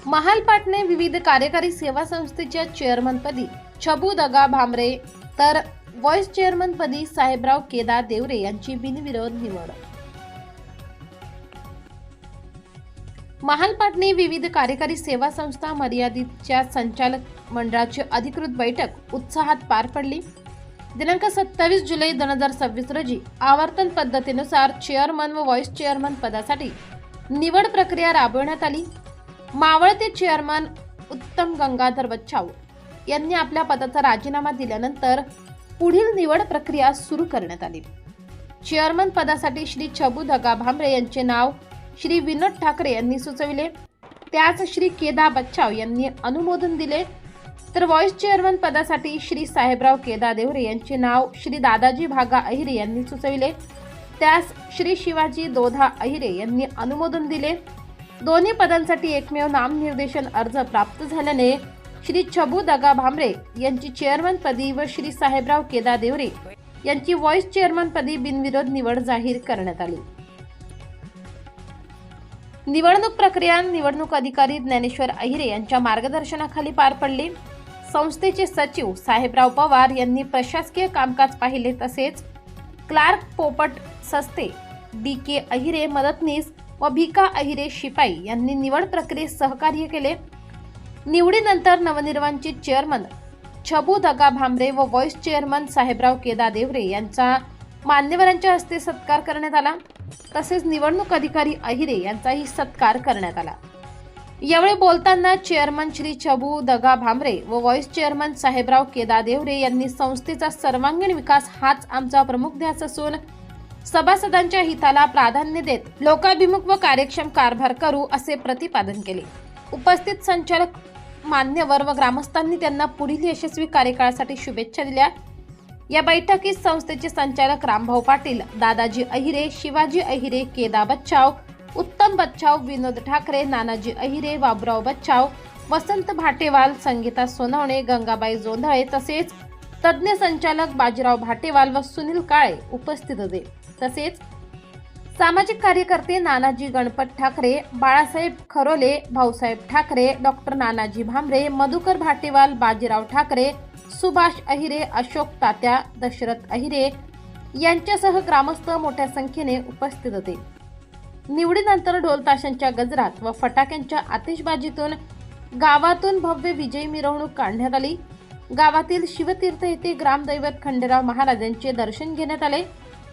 महालपाटणे विविध कार्यकारी सेवा संस्थेच्या चेअरमनपदी छबू दगा भामरे तर व्हाईस चेअरमनपदी साहेबराव केदार देवरे यांची बिनविरोध निवड. महालपाटणे विविध कार्यकारी सेवा संस्था मर्यादितच्या संचालक मंडळाची अधिकृत बैठक उत्साहात पार पडली. दिनांक 27 जुलै 2026 रोजी आवर्तन पद्धतीनुसार चेअरमन व व्हाईस चेअरमन पदासाठी निवड प्रक्रिया राबवण्यात आली. मावळते चेअरमन उत्तम गंगाधर बच्छाव यांनी आपल्या पदाचा राजीनामा दिल्यानंतर पुढील निवड प्रक्रिया सुरू करण्यात आली. चेअरमन पदासाठी श्री छबू दगा भामरे यांचे नाव श्री विनोद ठाकरे यांनी सुचविले. त्यास श्री केदार बच्छाव यांनी अनुमोदन दिले. तर व्हाईस चेअरमन पदासाठी श्री साहेबराव केदार देवरे यांचे नाव श्री दादाजी भागा अहिरे यांनी सुचविले. त्यास श्री शिवाजी दोधा अहिरे यांनी अनुमोदन दिले. दोन्ही पदांसाठी एकमेव नामनिर्देशन अर्ज प्राप्त झाल्याने श्री छबू दगा भामरे यांची चेअरमन पदी व श्री साहेबराव केदार देवरे यांची व्हाईस चेअरमन पदी बिनविरोध निवड जाहीर करण्यात आली. निवडणूक प्रक्रिया निवडणूक अधिकारी ज्ञानेश्वर अहिरे यांच्या मार्गदर्शनाखाली पार पडली. संस्थेचे सचिव साहेबराव पवार यांनी प्रशासकीय कामकाज पाहिले. तसेच क्लार्क पोपट सस्ते, DK अहिरे मदतनीस व भिका अहिरे शिपाई यांनी निवड प्रक्रियेत सहकार्य केले. निवडीनंतर नवनिर्वाचित चेअरमन छबू दगा भामरे व व्हाईस चेअरमन साहेबराव केदार देवरे यांचा मान्यवरांच्या हस्ते सत्कार करण्यात आला. तसेच निवडणूक अधिकारी अहिरे यांचाही सत्कार करण्यात आला. यावेळी बोलताना चेअरमन श्री छबू दगा भामरे व व्हाईस चेअरमन साहेबराव केदार देवरे यांनी संस्थेचा सर्वांगीण विकास हाच आमचा प्रमुख ध्यास असून सभासदांच्या हिताला प्राधान्य देत लोकाभिमुख व कार्यक्षम कारभार करू असे प्रतिपादन केले. उपस्थित संचालक मान्यवर व ग्रामस्थांनी त्यांना पुढील यशस्वी कार्यकाळासाठी शुभेच्छा दिल्या. या बैठकीत संस्थेचे संचालक रामभाऊ पाटील, दादाजी अहिरे, शिवाजी अहिरे, केदार बच्छाव, उत्तम बच्छाव, विनोद ठाकरे, नानाजी अहिरे, बाबुराव बच्छाव, वसंत भाटेवाल, संगीता सोनवणे, गंगाबाई जोंधळे तसेच तज्ज्ञ संचालक बाजीराव भाटेवाल व सुनील काळे उपस्थित होते. तसेच सामाजिक कार्यकर्ते नानाजी गणपत ठाकरे, बाळासाहेब खरोले, भाऊसाहेब ठाकरे, डॉक्टर नानाजी भामरे, मधुकर भाटेवाल, बाजीराव ठाकरे, सुभाष अहिरे, अशोक तात्या, दशरथ अहिरे यांच्यासह ग्रामस्थ मोठ्या संख्येने उपस्थित होते. निवडीनंतर ढोल ताशांच्या गजरात व फटाक्यांच्या आतिषबाजीतून गावातून भव्य विजयी मिरवणूक काढण्यात आली. गावातील शिवतीर्थ येथे ग्रामदैवत खंडेराव महाराजांचे दर्शन घेण्यात आले.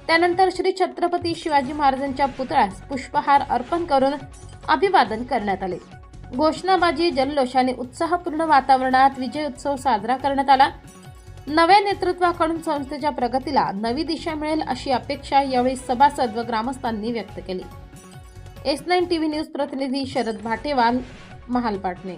त्यानंतर श्री छत्रपती शिवाजी महाराजांच्या पुतळ्यास पुष्पहार अर्पण करून अभिवादन करण्यात आले. घोषणाबाजी, जल्लोषाने उत्साहपूर्ण वातावरणात विजय उत्सव साजरा करण्यात आला. नव्या नेतृत्वाकडून संस्थेच्या प्रगतीला नवी दिशा मिळेल अशी अपेक्षा यावेळी सभासद व ग्रामस्थांनी व्यक्त केली. S9 TV न्यूज प्रतिनिधी शरद भाटेवाल, महालपाटणे.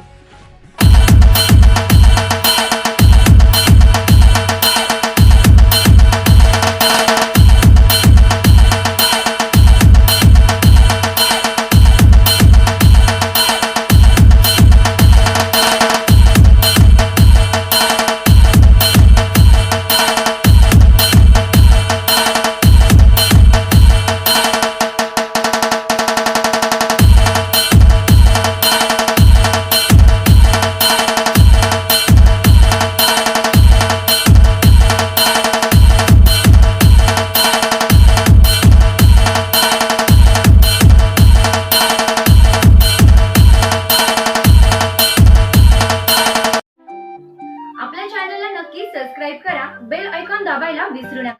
आपल्या चॅनलला नक्की सबस्क्राइब करा. बेल आयकॉन दाबायला विसरू नका.